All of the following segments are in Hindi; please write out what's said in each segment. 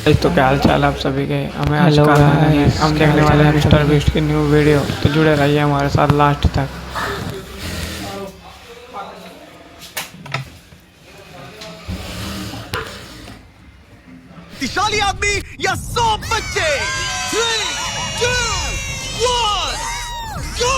तो क्या हाल चाल आप सभी के। हमें आज हम देखने वाले हैं मिस्टर बीस्ट की न्यू वीडियो, तो जुड़े रहिए हमारे साथ लास्ट तक। शक्तिशाली आदमी या 100 बच्चे। 3, 2, 1, go!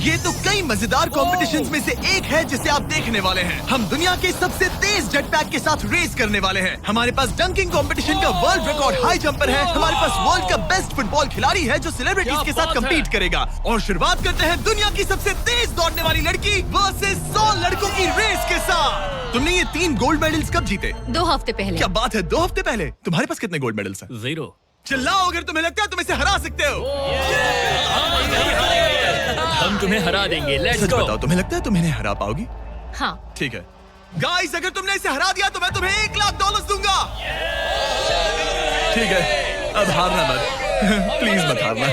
ये तो कई मजेदार कॉम्पिटिशन्स में से एक है जिसे आप देखने वाले हैं। हम दुनिया के सबसे तेज जेट पैक के साथ रेस करने वाले हैं। हमारे पास डंकिंग कंपटीशन का वर्ल्ड रिकॉर्ड हाई जंपर है। हमारे पास वर्ल्ड का बेस्ट फुटबॉल खिलाड़ी है जो सेलिब्रिटीज के साथ कम्पीट करेगा। और शुरुआत करते हैं दुनिया की सबसे तेज दौड़ने वाली लड़की वर्सेस 100 लड़कों की रेस के साथ। तुमने ये 3 गोल्ड मेडल्स कब जीते? 2 हफ्ते पहले। क्या बात है, 2 हफ्ते पहले। तुम्हारे पास कितने गोल्ड मेडल्स हैं? 0। चिल्लाओ अगर तुम्हें लगता है तुम इसे हरा सकते हो। हम तुम्हें हरा देंगे। लेट्स सच गो। बताओ, तुम्हें लगता है तुम इन्हें हरा पाओगी? हाँ। ठीक है गाइस, अगर तुमने इसे हरा दिया तो मैं तुम्हें $1,00,000 दूंगा। ठीक है, अब हारना मत प्लीज मत हारना।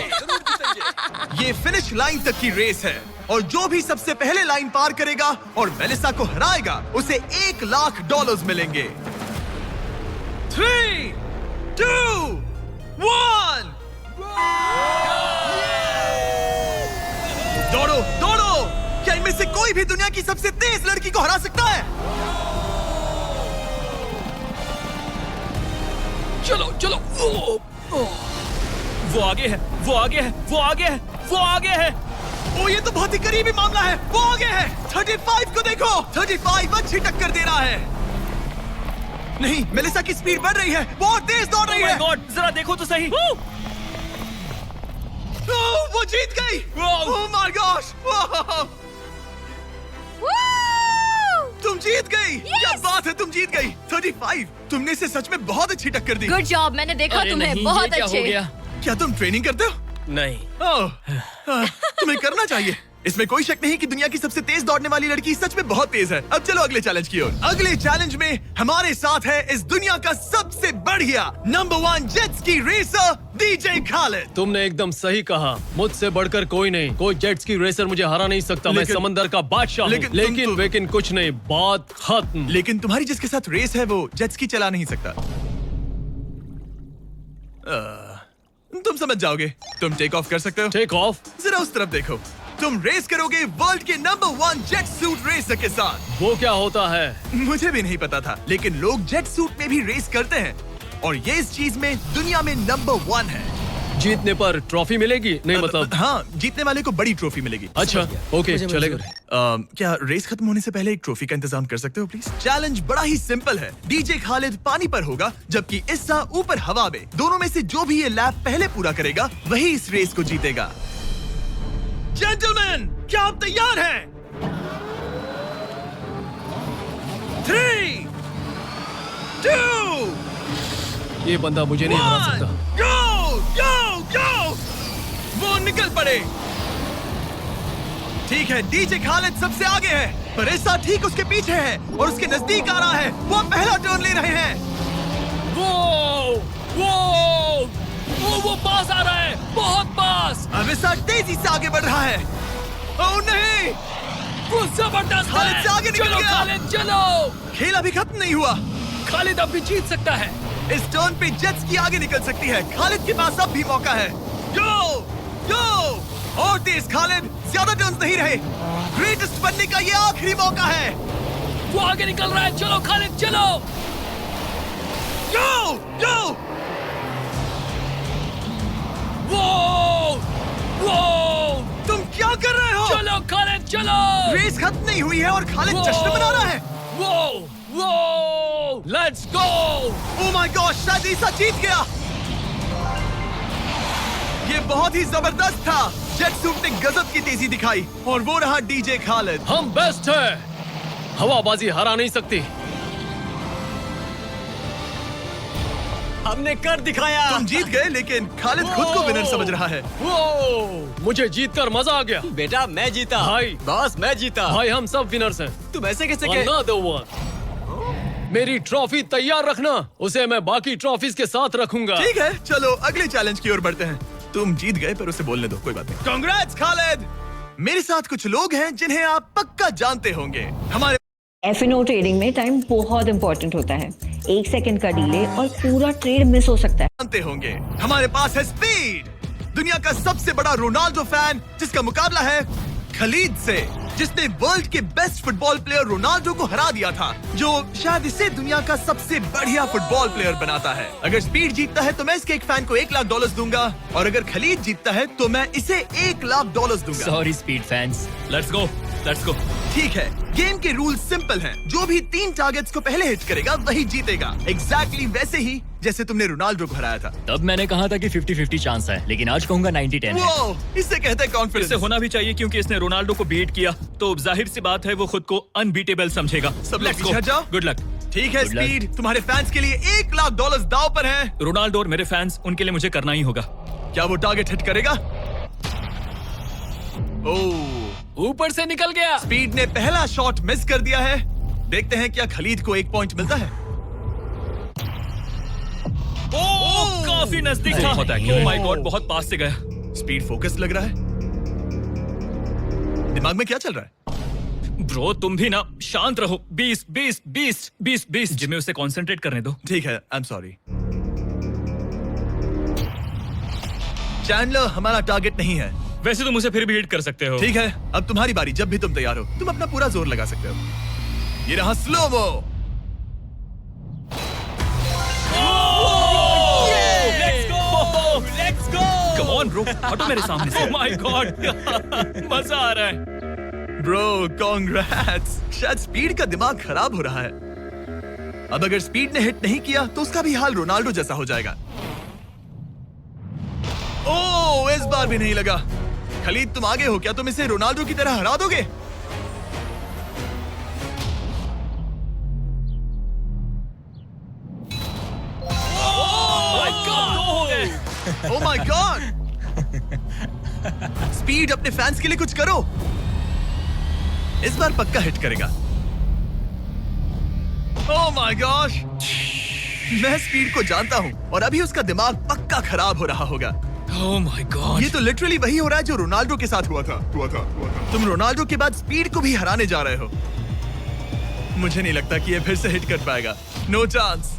ये फिनिश लाइन तक की रेस है और जो भी सबसे पहले लाइन पार करेगा और मेलिसा को हराएगा उसे $1,00,000 मिलेंगे। 3, 2, 1 दौड़ो दौड़ो। क्या इनमें से कोई भी दुनिया की सबसे तेज लड़की को हरा सकता है? चलो चलो। वो आगे है, वो आगे है, वो आगे है, वो आगे है। ओ ये तो बहुत ही करीबी मामला है। वो आगे है। 35 को देखो, 35 अच्छी टक्कर दे रहा है। नहीं, मेलिसा की स्पीड बढ़ रही है, बहुत तेज दौड़ रही है। गॉड, जरा देखो तो सही। वो जीत गई। ओह माय गॉश, तुम जीत गई। क्या बात है, तुम जीत गई। 35, तुमने इसे सच में बहुत अच्छी टक्कर दी। गुड जॉब, मैंने देखा अरे तुम्हें। नहीं, बहुत ये क्या अच्छे। हो गया? क्या तुम ट्रेनिंग करते हो? नहीं। तुम्हें करना चाहिए। इसमें कोई शक नहीं कि दुनिया की सबसे तेज दौड़ने वाली लड़की सच में बहुत तेज है। अब चलो अगले चैलेंज की ओर। अगले चैलेंज में हमारे साथ है इस दुनिया का सबसे बढ़िया नंबर 1 जेट्स की रेसर डीजे खालिद। तुमने एकदम सही कहा, मुझसे बढ़कर कोई नहीं। कोई जेट्स की रेसर मुझे हरा नहीं सकता। मैं समंदर का बादशाह हूँ। लेकिन कुछ नहीं, बात खत्म। लेकिन तुम्हारी जिसके साथ रेस है वो जेट्स की चला नहीं सकता। तुम समझ जाओगे। तुम टेक ऑफ कर सकते हो। Take off? जरा उस तरफ देखो। तुम रेस करोगे वर्ल्ड के नंबर 1 जेट सूट रेसर के साथ। वो क्या होता है? मुझे भी नहीं पता था, लेकिन लोग जेट सूट में भी रेस करते हैं और ये इस चीज में दुनिया में नंबर 1 है। जीतने पर ट्रॉफी मिलेगी? नहीं मतलब हाँ, जीतने वाले को बड़ी ट्रॉफी मिलेगी। अच्छा, ओके, चलेगा। क्या रेस खत्म होने से पहले एक ट्रॉफी का इंतजाम कर सकते हो प्लीज? चैलेंज बड़ा ही सिंपल है। डीजे खालिद पानी पर होगा जबकि इस्सा ऊपर हवा में। दोनों में से जो भी ये लैप पहले पूरा करेगा वही इस रेस को जीतेगा। जेंटलमैन, क्या आप तैयार हैं? 3, 2, ये बंदा मुझे नहीं हरा सकता। गो गो गो। वो निकल पड़े। ठीक है, डीजे खालिद सबसे आगे है पर इस्सा ठीक उसके पीछे है और उसके नजदीक आ रहा है। वो पहला टर्न ले रहे हैं। वो पास आ रहा है, बहुत पास। अब इस्सा तेजी से आगे बढ़ रहा है। ओह नहीं, वो जबरदस्त खालिद है। से आगे निकल चलो गया। खालिद, चलो। खेल अभी खत्म नहीं हुआ। खालिद अब भी जीत सकता है। इस टर्न पे जेट्स की आगे निकल सकती है। खालिद के पास अब भी मौका है। गो गो और तेज खालिद, ज्यादा टर्न्स नहीं रहे। ग्रेटेस्ट बनने का ये आखिरी मौका है। वो आगे निकल रहा है। चलो खालिद, चलो। गो गो। वो तुम क्या कर रहे हो? चलो खालिद, चलो। रेस खत्म नहीं हुई है और खालिद जश्न मना रहा है। वो let's go. Oh my God, शायद इस्सा जीत गया। ये बहुत ही जबरदस्त था। जेट सूट ने गजब की तेजी दिखाई और वो रहा डीजे खालिद। हम बेस्ट है। हवाबाजी हरा नहीं सकती। हमने कर दिखाया। तुम जीत गए, लेकिन खालिद खुद को विनर समझ रहा है। मुझे जीतकर मजा आ गया। बेटा मैं जीता। भाई। बॉस मैं जीता। भाई हम सब विनर्स हैं। तुम ऐसे कैसे कह? Another one। मेरी ट्रॉफी तैयार रखना, उसे मैं बाकी ट्रॉफीज के साथ रखूंगा। ठीक है, चलो अगले चैलेंज की ओर बढ़ते हैं। तुम जीत गए पर उसे बोलने दो, कोई बात नहीं। कांग्रेट्स खालिद। मेरे साथ कुछ लोग हैं जिन्हें आप पक्का जानते होंगे। हमारे F&O ट्रेडिंग में टाइम बहुत इंपॉर्टेंट होता है। 1 सेकंड का डिले और पूरा ट्रेड मिस हो सकता है। जानते होंगे हमारे पास है स्पीड, दुनिया का सबसे बड़ा रोनाल्डो फैन, जिसका मुकाबला है खलीद से, जिसने वर्ल्ड के बेस्ट फुटबॉल प्लेयर रोनाल्डो को हरा दिया था, जो शायद इसे दुनिया का सबसे बढ़िया फुटबॉल प्लेयर बनाता है। अगर स्पीड जीतता है तो मैं इसके एक फैन को $1 लाख दूंगा, और अगर खलीद जीतता है तो मैं इसे $1 लाख दूंगा। Sorry speed fans, let's go, let's go. ठीक है, गेम के रूल सिंपल हैं। जो भी 3 टारगेट्स को पहले हिट करेगा वही जीतेगा। एग्जैक्टली वैसे ही जैसे तुमने रोनाल्डो को हराया था। तब मैंने कहा था कि 50-50 चांस है, लेकिन आज कहूंगा 90-10 है। वो इसे कहते हैं कॉन्फिडेंस। इसे होना भी चाहिए क्योंकि इसने रोनाल्डो को बीट किया, तो जाहिर सी बात है वो खुद को अनबीटेबल समझेगा। सब लोग Let's go. पीछे जाओ। Good luck. ठीक है Good luck. स्पीड, तुम्हारे फैंस के लिए $1 लाख दांव पर है। रोनाल्डो और मेरे फैंस, उनके लिए मुझे करना ही होगा। क्या वो टारगेट हिट करेगा? ओह, ऊपर से निकल गया। स्पीड ने पहला शॉट मिस कर दिया है। देखते हैं क्या खलीद को 1 पॉइंट मिलता है। ओह, काफी नजदीक था। ओह माय गॉड, बहुत पास से गया। स्पीड फोकस लग रहा है। दिमाग में क्या चल रहा है? ब्रो तुम भी ना शांत रहो। 20 जिम्मे उसे कंसंट्रेट करने दो। ठीक है, आई एम सॉरी। चैंडलर हमारा टारगेट नहीं है। वैसे तुम उसे फिर भी हिट कर सकते हो। ठीक है, अब तुम्हारी बारी। जब भी तुम तैयार हो तुम अपना पूरा जोर लगा सकते हो। ये रहा slomo. Let's go. Come on bro, हटो मेरे सामने से। ओह माय गॉड, मजा आ रहा है। Bro congrats. शायद स्पीड का दिमाग खराब हो रहा है। अब अगर स्पीड ने हिट नहीं किया तो उसका भी हाल रोनाल्डो जैसा हो जाएगा। ओह, इस बार भी नहीं लगा। खलीद तुम आगे हो, क्या तुम इसे रोनाल्डो की तरह हरा दोगे? ओह माय गॉड। स्पीड अपने फैंस के लिए कुछ करो। इस बार पक्का हिट करेगा। ओह माय गॉश, मैं स्पीड को जानता हूं और अभी उसका दिमाग पक्का खराब हो रहा होगा। ओह माय गॉड, ये तो लिटरली वही हो रहा है जो रोनाल्डो के साथ हुआ था। तुम रोनाल्डो के बाद स्पीड को भी हराने जा रहे हो। मुझे नहीं लगता कि ये फिर से हिट कर पाएगा। No chance.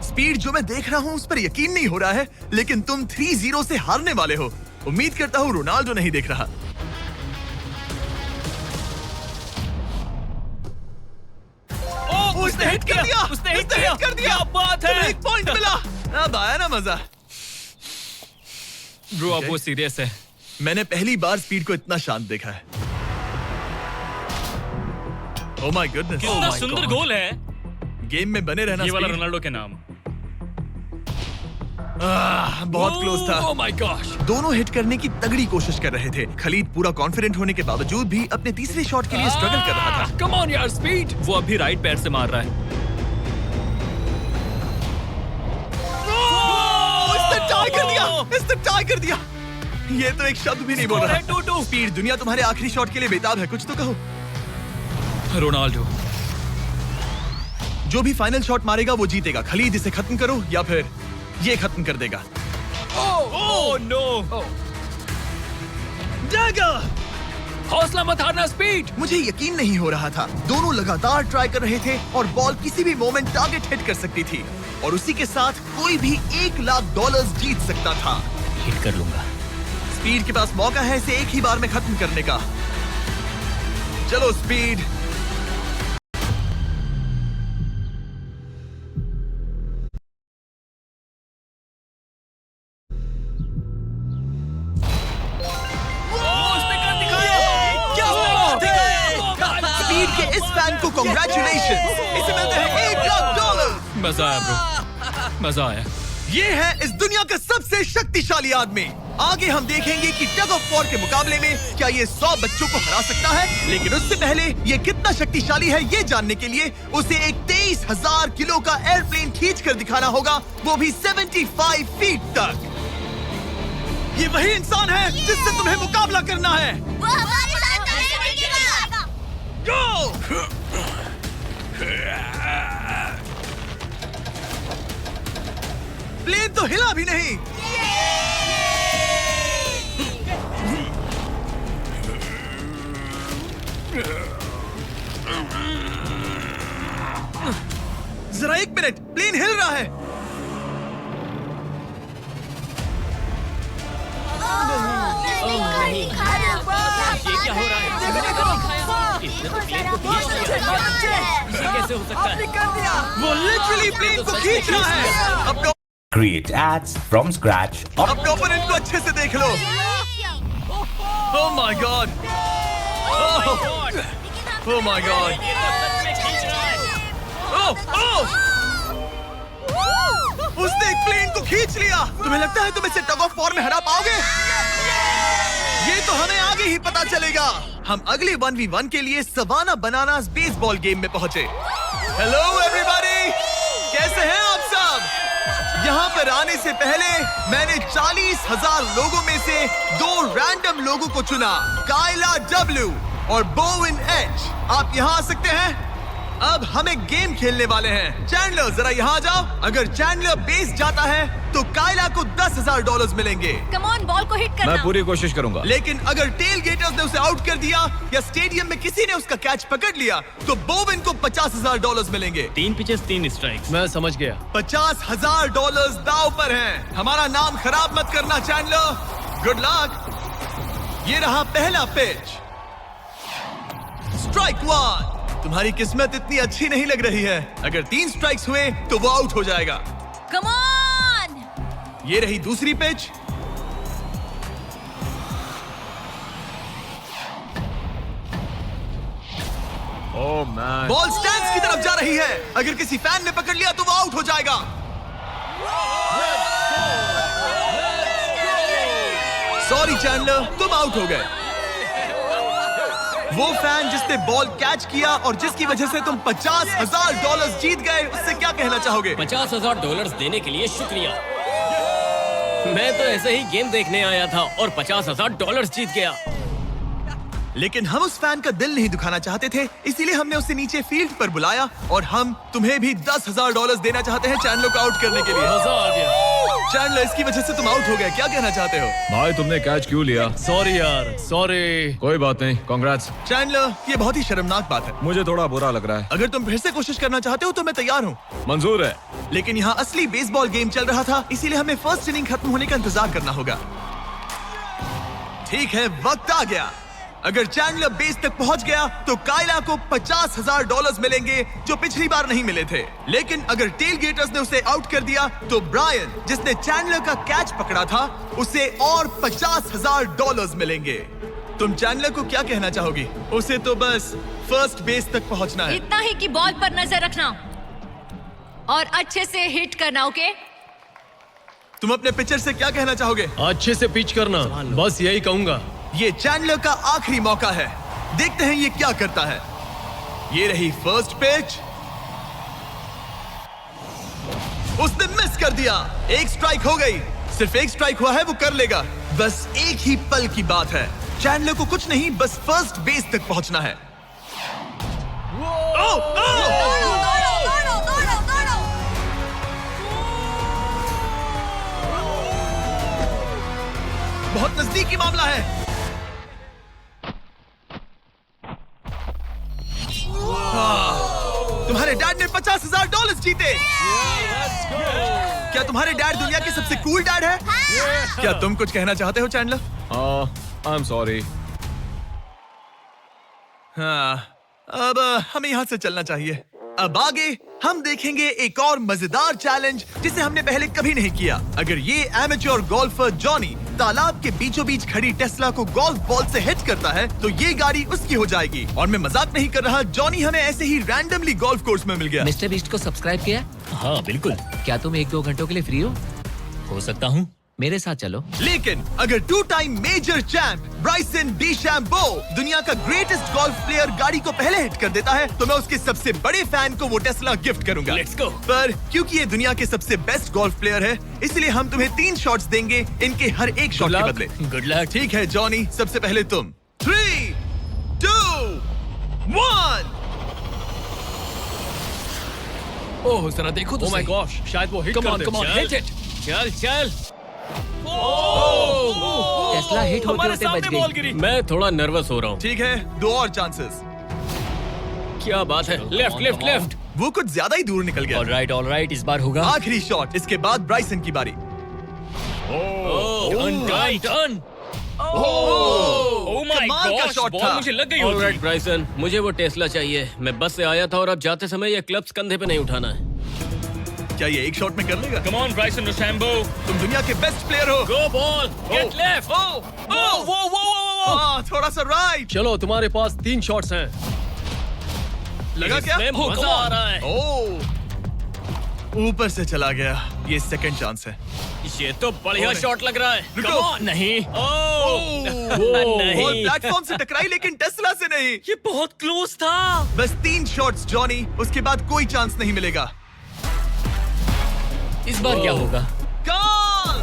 स्पीड, जो मैं देख रहा हूं उस पर यकीन नहीं हो रहा है, लेकिन तुम 3-0 से हारने वाले हो। उम्मीद करता हूं रोनाल्डो नहीं देख रहा। उसने हिट कर दिया। उसने हिट कर दिया। क्या बात है। 1 पॉइंट मिला। अब आया ना मजा। ब्रो अब वो सीरियस है। मैंने पहली बार स्पीड को इतना शांत देखा है। ओह माय गुडनेस, कितना सुंदर गोल है। गेम में बने रहना। ये वाला स्पीड। रोनाल्डो के नाम। बहुत क्लोज था। ओह माय गॉश। दोनों हिट करने की तगड़ी कोशिश कर रहे थे। खलीद पूरा कॉन्फिडेंट होने के बावजूद भी अपने तीसरे शॉट के लिए स्ट्रगल कर रहा था। कम ऑन यार स्पीड। वो अभी राइट पैर से मार रहा है। इसने टाई कर दिया। इसने टाई कर दिया। ये तो एक शब्द भी नहीं बोल रहा। 2-2। स्पीड, दुनिया तुम्हारे आखिरी शॉट के लिए बेताब है। कुछ तो कहो। रोनाल्डो जो भी फाइनल शॉट मारेगा वो जीतेगा। खलीद, इसे खत्म करो या फिर ये खत्म कर देगा। Oh no. डैगर! हौसला मत हारना स्पीड। मुझे यकीन नहीं हो रहा था। दोनों लगातार ट्राई कर रहे थे और बॉल किसी भी मोमेंट टारगेट हिट कर सकती थी, और उसी के साथ कोई भी $1 लाख जीत सकता था। हिट कर लूंगा। स्पीड के पास मौका है इसे एक ही बार में खत्म करने का। चलो स्पीड। स्पीड के इस फैन को कांग्रेचुलेशन। इसे मिलते हैं $1 लाख। मजा आया ब्रो, मजा आया। ये है इस दुनिया का सबसे शक्तिशाली आदमी। आगे हम देखेंगे कि टग ऑफ वॉर के मुकाबले में क्या ये 100 बच्चों को हरा सकता है, लेकिन उससे पहले ये कितना शक्तिशाली है ये जानने के लिए उसे एक 23,000 किलो का एयरप्लेन खींच कर दिखाना होगा, वो भी 75 फीट तक। ये वही इंसान है जिससे तुम्हें मुकाबला करना है। वो हमारे साथ कभी टिकेगा। गो! प्लेन तो हिला भी नहीं। प्लेन हिल रहा है। ये क्या हो रहा है? इसने तो प्लेन को खींच लिया। ये कैसे हो सकता है? वो लिटरली प्लेन को खींच रहा है। अपने Create ads from scratch on opponent को अच्छे से देख लो। Oh my god, oh my god, ये तो सच में खींच रहा है। उसने एक प्लेन को खींच लिया। तुम्हें लगता है तुम इसे टग ऑफ वॉर में हरा पाओगे? ये तो हमें आगे ही पता चलेगा। हम अगले 1v1 के लिए सवाना बनानास बेसबॉल गेम में पहुंचे। हेलो एवरीबॉडी, कैसे हैं आप सब? यहाँ पर आने से पहले मैंने 40,000 लोगों में से 2 रैंडम लोगों को चुना, काइला W और बोविन H। आप यहाँ आ सकते हैं। अब हम एक गेम खेलने वाले हैं। चैंडलर जरा यहाँ आ जाओ। अगर चैंडलर बेस जाता है तो काइला को $10,000 मिलेंगे। कम ऑन, बॉल को हिट करना। मैं पूरी कोशिश करूंगा। लेकिन अगर टेल गेटर्स ने उसे आउट कर दिया या स्टेडियम में किसी ने उसका कैच पकड़ लिया तो बोविन को $50,000 मिलेंगे। 3 पिचेस 3 स्ट्राइक्स। मैं समझ गया। $50,000 दाव पर हैं। हमारा नाम खराब मत करना चैंडलर। Good luck. ये रहा पहला पिच। स्ट्राइक 1। तुम्हारी किस्मत इतनी अच्छी नहीं लग रही है। अगर 3 स्ट्राइक्स हुए तो वो आउट हो जाएगा। Come on. ये रही दूसरी pitch. Oh man, ball stands की तरफ जा रही है। अगर किसी फैन ने पकड़ लिया तो वो आउट हो जाएगा। सॉरी चैंडलर, तुम आउट हो गए। वो फैन जिसने बॉल कैच किया और जिसकी वजह से तुम $50,000 जीत गए, उससे क्या कहना चाहोगे? $50,000 देने के लिए शुक्रिया। मैं तो ऐसे ही गेम देखने आया था और $50,000 जीत गया। लेकिन हम उस फैन का दिल नहीं दुखाना चाहते थे, इसीलिए हमने उसे नीचे फील्ड पर बुलाया और हम तुम्हें भी $10,000 देना चाहते हैं चैंडलर को आउट करने के लिए। मजा आ गया। चैंडलर, इसकी वजह से तुम आउट हो गए, क्या कहना चाहते हो? भाई तुमने कैच क्यों लिया? सॉरी यार, सॉरी। कोई बात नहीं, कांग्रेट्स। चैंडलर, ये बहुत ही शर्मनाक बात है। मुझे थोड़ा बुरा लग रहा है। अगर तुम फिर से कोशिश करना चाहते हो तो मैं तैयार हूँ। मंजूर है। लेकिन यहाँ असली बेसबॉल गेम चल रहा था, इसीलिए हमें फर्स्ट इनिंग खत्म होने का इंतजार करना होगा। ठीक है, वक्त आ गया। अगर चैंडलर बेस तक पहुंच गया तो काइला को $50,000 मिलेंगे जो पिछली बार नहीं मिले थे। लेकिन अगर टेल गेटर्स ने उसे आउट कर दिया तो ब्रायन, जिसने चैंडलर का कैच पकड़ा था, उसे और $50,000 मिलेंगे। तुम चैंडलर को क्या कहना चाहोगी? उसे तो बस फर्स्ट बेस तक पहुंचना है। इतना ही कि बॉल पर नजर रखना और अच्छे से हिट करना। ओके? तुम अपने पिचर से क्या कहना चाहोगे? अच्छे से पिच करना, बस यही कहूंगा। ये चैंडलर का आखिरी मौका है। देखते हैं ये क्या करता है। ये रही फर्स्ट पिच। उसने मिस कर दिया। एक स्ट्राइक हो गई। सिर्फ एक स्ट्राइक हुआ है, वो कर लेगा। बस एक ही पल की बात है। चैंडलर को कुछ नहीं, बस फर्स्ट बेस तक पहुंचना है। दौड़ो, दौड़ो, दौड़ो, दौड़ो। बहुत नजदीकी मामला है। तुम्हारे डैड ने $50,000 जीते। क्या तुम्हारे डैड दुनिया के सबसे कूल डैड है? क्या तुम कुछ कहना चाहते हो चैंडलर? I am sorry. हाँ, अब हमें यहाँ से चलना चाहिए। अब आगे हम देखेंगे एक और मजेदार चैलेंज जिसे हमने पहले कभी नहीं किया। अगर ये एमेच्योर गोल्फर जॉनी तालाब के बीचों बीच खड़ी टेस्ला को गोल्फ बॉल से हिट करता है तो ये गाड़ी उसकी हो जाएगी। और मैं मजाक नहीं कर रहा, जॉनी हमें ऐसे ही रैंडमली गोल्फ कोर्स में मिल गया। मिस्टर बीस्ट को सब्सक्राइब किया? हाँ बिल्कुल। क्या तुम 1-2 घंटों के लिए फ्री हो सकता हूँ। मेरे साथ चलो। लेकिन अगर 2 टाइम मेजर चैंप ब्राइसन डीशैम्बो दुनिया का ग्रेटेस्ट गोल्फ प्लेयर गाड़ी को पहले हिट कर देता है तो मैं उसके सबसे बड़े फैन को वो टेस्ला गिफ्ट करूंगा। Let's go। पर क्योंकि ये दुनिया के सबसे बेस्ट गोल्फ प्लेयर है, इसलिए हम तुम्हें 3 शॉट्स देंगे, इनके हर एक शॉट के बदले। Good luck. ठीक है जॉनी, सबसे पहले तुम। 3, 2, 1। ओह जरा देखो तो। ओह माय गॉश, शायद वो हिट कर दे। Come on hit it. चल चल। टेस्ला हिट होते होते बच गई। मैं थोड़ा नर्वस हो रहा हूँ। ठीक है, 2 और चांसेस। क्या बात है। Left left left. वो कुछ ज्यादा ही दूर निकल गया। ऑलराइट, इस बार होगा। आखिरी शॉट, इसके बाद ब्राइसन की बारी। टर्न। ओह माय कमाल का गॉड, शॉट बॉल था। मुझे लग गई ऑलराइट होगी। ब्राइसन, मुझे वो टेस्ला चाहिए। मैं बस से आया था और अब जाते समय ये क्लब्स कंधे पे नहीं उठाना है। क्या ये एक शॉट में कर लेगा? कम ऑन ब्राइसन डीचैम्बो, तुम दुनिया के बेस्ट प्लेयर हो। गो बॉल, गेट लेफ्ट। हाँ, थोड़ा सा राइट। चलो, तुम्हारे पास 3 शॉट्स हैं। लगा क्या? इसमें मजा आ रहा है। ओह, ऊपर से चला गया। ये सेकंड चांस है। ये तो बढ़िया शॉट लग रहा है। रुको। Come on। नहीं, बॉल प्लेटफॉर्म से टकराई लेकिन टेस्ला से नहीं। ये बहुत क्लोज था। बस 3 शॉट्स जॉनी, उसके बाद कोई चांस नहीं मिलेगा। इस बार क्या होगा? गोल!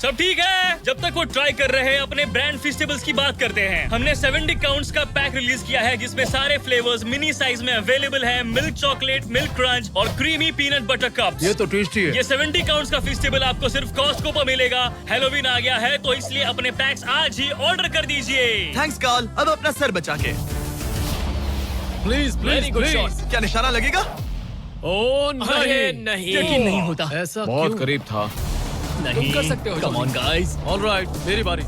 सब ठीक है। जब तक वो ट्राई कर रहे हैं, अपने ब्रांड फेस्टिवल्स की बात करते हैं। हमने 70 काउंट्स का पैक रिलीज किया है, जिसमें सारे फ्लेवर्स मिनी साइज में अवेलेबल है। मिल्क चॉकलेट, मिल्क क्रंच और क्रीमी पीनट बटर कप्स। ये तो टेस्टी है। ये 70 काउंट्स का फेस्टिवल आपको सिर्फ कॉस्टको पर मिलेगा। हैलोवीन आ गया है, तो इसलिए अपने पैक्स आज ही ऑर्डर कर दीजिए। थैंक्स कार्ल, अब अपना सर बचा के। Please Very good shot। क्या निशाना लगेगा? ओह अरे नहीं, यकीन नहीं होता। ऐसा बहुत क्यों? करीब था। नहीं, तुम कर सकते हो। Come on guys. ऑलराइट, मेरी बारी।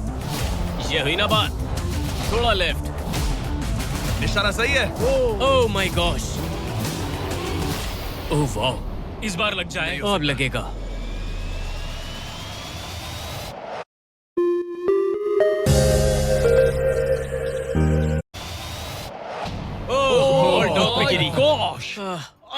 ये हुई ना बात। थोड़ा लेफ्ट। निशाना सही है। ओह माय गॉश। ओह वाह, इस बार लग जाए। अब लगेगा। टॉप पे गिरी।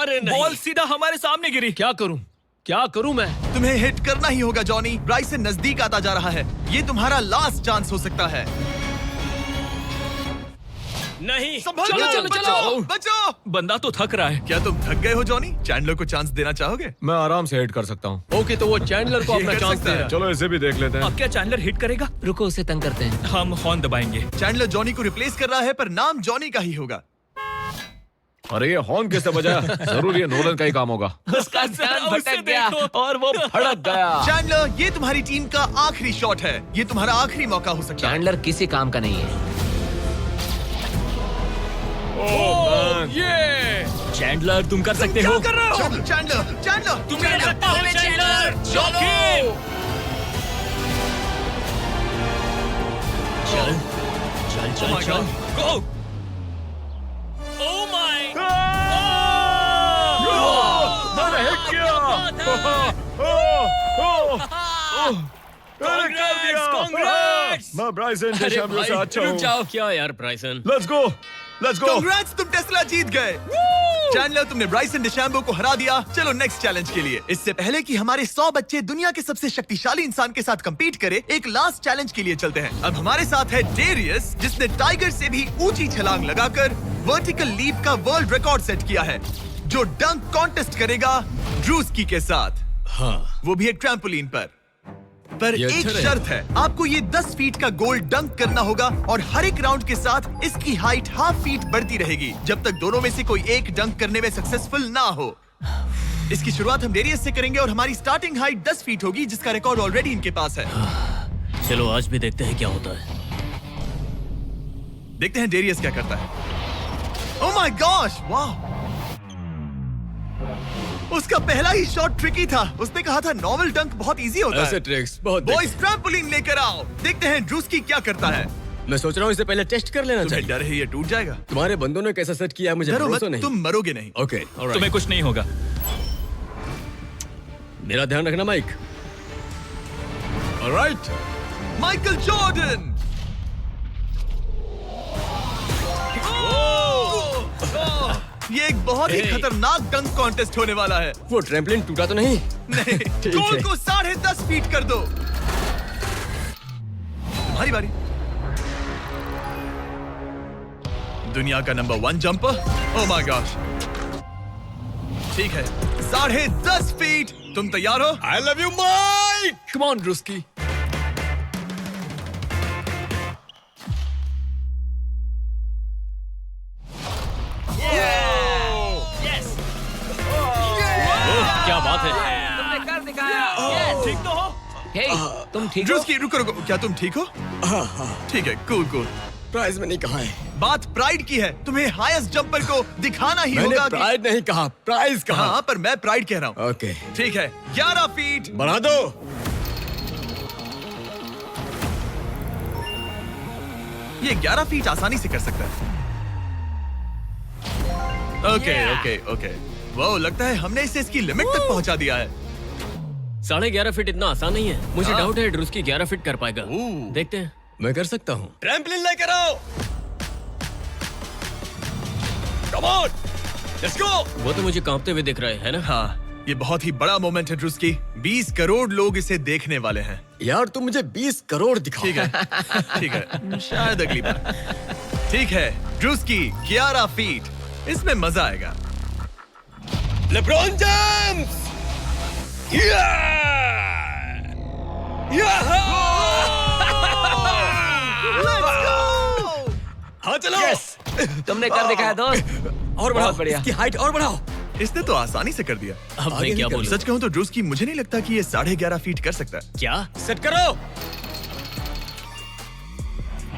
अरे नहीं। बॉल सीधा हमारे सामने गिरी। क्या करूं मैं? तुम्हें हिट करना ही होगा जॉनी। ब्राइसन नजदीक आता जा रहा है। ये तुम्हारा लास्ट चांस हो सकता है। नहीं। संभल चलो, कर, चलो, बचाओ, चलो। बचाओ। बंदा तो थक रहा है। क्या तुम थक गए हो जॉनी? चैंडलर को चांस देना चाहोगे? मैं आराम से हिट कर सकता हूँ। ओके, तो वो चैंडलर को ये अपना कर चांस सकता दे है। रहा है। चलो इसे भी देख लेते हैं। अब क्या चैंडलर हिट करेगा? रुको, उसे तंग करते हैं। हम हॉर्न दबाएंगे। चैंडलर जॉनी को रिप्लेस कर रहा है, पर नाम जॉनी का ही होगा। अरे ये हॉर्न किससे बजाया? जरूर ये नोलन का ही काम होगा। उसका ध्यान उसे भटक गया देखो। और वो भड़क गया। चैंडलर, ये तुम्हारी टीम का आखिरी शॉट है। ये तुम्हारा आखिरी मौका हो सकता है। चैंडलर किसी काम का नहीं है। ये चैंडलर, तुम कर सकते हो। क्या कर रहे हो? चैंडलर, चैंडलर, तुम कर सकते हो चैंडलर। चलो। चल Oh my God. Go. Oh my मैंने हिट किया। मैंने कर दिया। Congrats! मैं ब्राइसन डेशैम्बो से अच्छा रुक हूँ। जाओ। क्या यार ब्राइसन? Let's go. Congrats, तुम टेस्ला जीत गए। चैंडलर, तुमने ब्राइसन डिशैम्बो को हरा दिया। चलो नेक्स्ट चैलेंज के लिए। इससे पहले कि हमारे 100 बच्चे दुनिया के सबसे शक्तिशाली इंसान के साथ compete करे, एक लास्ट चैलेंज के लिए चलते हैं। अब हमारे साथ है डेरियस, जिसने टाइगर से भी ऊंची छलांग लगाकर वर्टिकल लीप का वर्ल्ड रिकॉर्ड सेट किया है, जो डंक कॉन्टेस्ट करेगा ड्रूस्की के साथ। हाँ। वो भी एक ट्रैम्पोलिन पर ये एक अच्छा शर्त है, आपको ये 10 फीट का गोल डंक करना होगा और हर एक राउंड के साथ इसकी हाइट हाफ फीट बढ़ती रहेगी, जब तक दोनों में से कोई एक डंक करने में सक्सेसफुल ना हो। इसकी शुरुआत हम डेरियस से करेंगे और हमारी स्टार्टिंग हाइट 10 फीट होगी, जिसका रिकॉर्ड ऑलरेडी इनके पास है। चलो आज भी देखते हैं क्या होता है। देखते हैं डेरियस क्या करता है। ओह माय गॉश, वाह! उसका पहला ही शॉट ट्रिकी था। उसने कहा था नॉर्मल डंक बहुत इजी होता ऐसे है। ट्रिक्स बहुत बॉयज ट्रैम्पोलिन लेकर आओ। देखते हैं ड्रूस्की क्या करता है। मैं सोच रहा हूँ इसे पहले टेस्ट कर लेना तुम्हें चाहिए। डर है ये टूट जाएगा? तुम्हारे बंदों ने कैसा सेट किया है मुझे डरो मत, भरोसा नहीं। तुम मरोगे नहीं। ओके, तुम्हें कुछ नहीं होगा। मेरा ध्यान रखना माइक। Alright, Michael Jordan. ये एक बहुत ही खतरनाक डंक कॉन्टेस्ट होने वाला है। वो ट्रैम्पलिन टूटा तो नहीं? नहीं, गोल को 10.5 फीट कर दो। तुम्हारी बारी। दुनिया का number 1 jumper. Oh my gosh, ठीक है, 10.5 फीट। तुम तैयार हो? I love you Mike. Come on Druski. क्या बात है? तुमने कर दिखाया। ठीक तो हो? हे, तुम ठीक हो? ड्रूस्की, रुको रुको, क्या तुम ठीक हो? ठीक है, कूल कूल। प्राइज में नहीं कहा है। बात प्राइड की है। तुम्हें हाईएस्ट जंपर को दिखाना ही होगा कि... प्राइड नहीं कहा, प्राइज कहा। हाँ, पर मैं प्राइड कह रहा हूँ। ओके ठीक है, 11 फीट बढ़ा दो। ये 11 फीट आसानी से कर सकता है। ओके। वो लगता है हमने इसे इसकी लिमिट तक पहुंचा दिया है। 11.5 फीट इतना आसान नहीं है। मुझे डाउट है ड्रूस की 11 फीट कर पाएगा। देखते हैं। मैं कर सकता हूँ। ट्रैम्पलिन लेकर आओ। Come on, let's go. वो तो मुझे कांपते हुए दिख रहा है ना? हाँ, ये बहुत ही बड़ा मोमेंट है ड्रूस्की। 20 करोड़ लोग इसे देखने वाले हैं। यार तुम मुझे 20 करोड़ दिखाओ। ठीक है, शायद अगली बार। ठीक है, ड्रूस्की 11 फीट, इसमें मजा आएगा। LeBron James! हाँ चलो। तुमने कर दिखाया दोस्त। और बढ़ाओ, बढ़िया। इसकी हाइट और बढ़ाओ। इसने तो आसानी से कर दिया। अब मैं क्या बोलूं? सच कहूं तो ड्रूस्की मुझे नहीं लगता कि ये 11.5 फीट कर सकता है। क्या? सेट करो।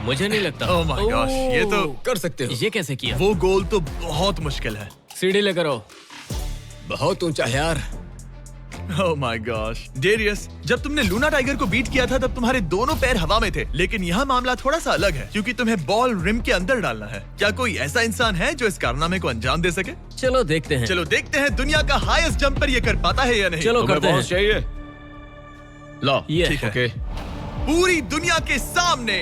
मुझे नहीं लगता। ओह माय गॉश, ये तो कर सकते हो। ये कैसे किया? वो गोल तो बहुत मुश्किल है। सीढ़ी लेकर आओ। बहुत ऊंचा है यार। ओह माय गॉश, डेरियस, जब तुमने लूना टाइगर को बीट किया था तब तुम्हारे दोनों पैर हवा में थे, लेकिन यहाँ मामला थोड़ा सा अलग है क्योंकि तुम्हें बॉल रिम के अंदर डालना है। क्या कोई ऐसा इंसान है जो इस कारनामे को अंजाम दे सके? चलो देखते हैं। चलो देखते हैं दुनिया का हाईएस्ट जंपर ये कर पाता है या नहीं। चलो तुम्हें करते हैं। बॉस चाहिए? लो, ये ठीक है। ओके। पूरी दुनिया के सामने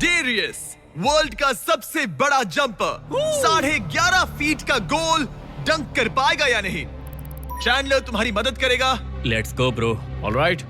डेरियस, वर्ल्ड का सबसे बड़ा जंपर, 11.5 फीट का गोल डंक कर पाएगा या नहीं? चैंडलर तुम्हारी मदद करेगा। Let's go bro. ऑलराइट।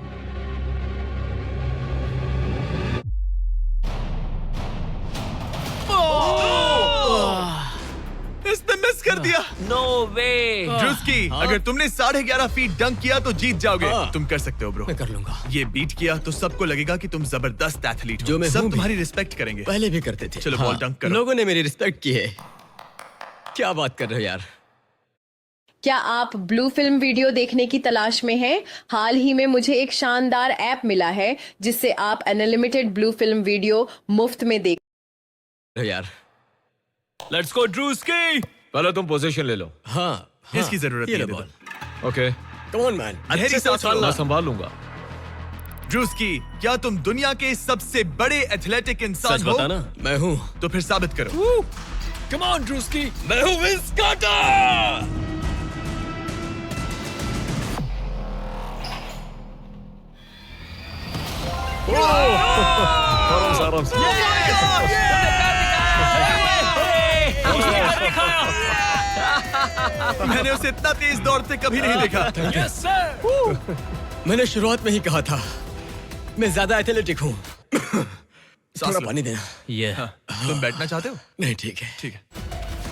इसने मिस कर दिया। नो वे। ड्रूस्की, अगर तुमने 11.5 फीट डंक किया तो जीत जाओगे। तुम कर सकते हो ब्रो। मैं कर लूंगा। ये बीट किया तो सबको लगेगा कि तुम जबरदस्त एथलीट हो। जो मैं सब हूं भी। तुम्हारी रिस्पेक्ट करेंगे। पहले भी करते थे। चलो बॉल डंक करो। लोगों ने मेरी रिस्पेक्ट की है। क्या बात कर रहे हो यार? क्या आप ब्लू फिल्म वीडियो देखने की तलाश में हैं? हाल ही में मुझे एक शानदार ऐप मिला है जिससे आप अनलिमिटेड ब्लू फिल्म वीडियो मुफ्त में देख यार लेट्स गो ड्रूस्की। पहले तुम पोजीशन ले लो। हाँ, इसकी जरूरत ये नहीं लो है। Ball. Okay, come on man. अच्छे से मैं संभाल लूंगा। ड्रूस्की, क्या तुम दुनिया के सबसे बड़े एथलेटिक इंसान सच हो? बताना। मैं हूँ। तो फिर साबित करो। Come on Druski. मैं हूँ विंस कार्टर। आराम से। मैंने उसे इतना तेज दौड़ते कभी नहीं देखा। मैंने शुरुआत में ही कहा था मैं ज्यादा एथलेटिक हूँ। थोड़ा लो। पानी देना। ये तुम बैठना चाहते हो? नहीं, ठीक है। ठीक है।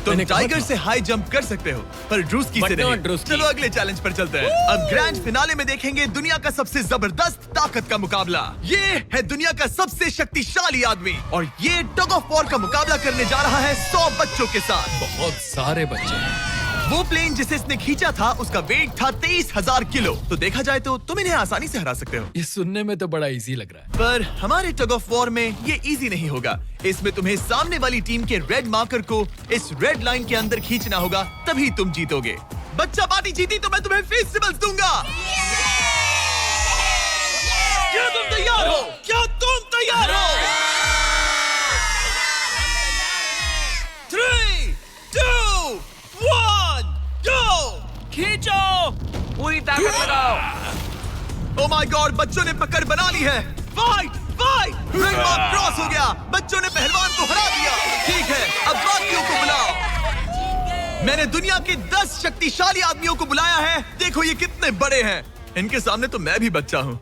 तुम टाइगर से हाई जंप कर सकते हो पर ड्रूस्की से But not नहीं। ड्रूस्की। चलो अगले चैलेंज पर चलते हैं। अब ग्रैंड फिनाले में देखेंगे दुनिया का सबसे जबरदस्त ताकत का मुकाबला। ये है दुनिया का सबसे शक्तिशाली आदमी और ये टग ऑफ वॉर का मुकाबला करने जा रहा है 100 बच्चों के साथ। बहुत सारे बच्चे हैं। वो प्लेन जिसे इसने खींचा था उसका वेट था 23,000 किलो। तो देखा जाए तो तुम इन्हें आसानी से हरा सकते हो। ये सुनने में तो बड़ा इजी लग रहा है। पर हमारे टग ऑफ वॉर में ये इजी नहीं होगा। इसमें तुम्हें सामने वाली टीम के रेड मार्कर को इस रेड लाइन के अंदर खींचना होगा, तभी तुम जीतोगे। बच्चा पार्टी जीती तो मैं तुम्हें फेस्टिवल्स दूंगा। क्या तुम तैयार हो? क्या तुम तैयार हो? 3, 2, 1, go! खींचो। पूरी ताकत लगाओ। Oh my God, बच्चों ने पकड़ बना ली है। Fight fight, red mark cross हो गया। बच्चों ने पहलवान को हरा दिया। ठीक है, अब बाकियों को बुलाओ। मैंने दुनिया के 10 शक्तिशाली आदमियों को बुलाया है। देखो ये कितने बड़े हैं। इनके सामने तो मैं भी बच्चा हूँ।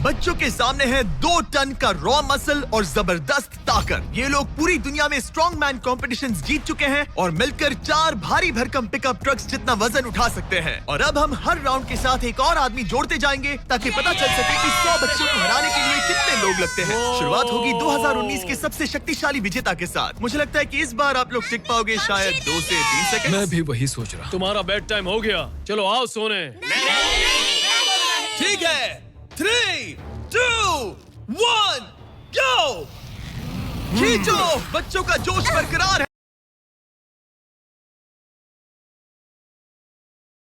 बच्चों के सामने है 2 टन का रॉ मसल और जबरदस्त ताकत। ये लोग पूरी दुनिया में स्ट्रॉन्ग मैन कॉम्पिटिशंस जीत चुके हैं और मिलकर 4 भारी भरकम पिकअप ट्रक्स जितना वजन उठा सकते हैं। और अब हम हर राउंड के साथ एक और आदमी जोड़ते जाएंगे ताकि पता चल सके कि 100 बच्चों को हराने के लिए कितने लोग लगते हैं। शुरुआत होगी 2019 के सबसे शक्तिशाली विजेता के साथ। मुझे लगता है कि इस बार आप लोग टिक पाओगे शायद 2 से 3 सेकंड। मैं भी वही सोच रहा। तुम्हारा बेड टाइम हो गया, चलो आओ सोने। ठीक है, 3, 2, 1, go! खींचो! बच्चों का जोश बरकरार है।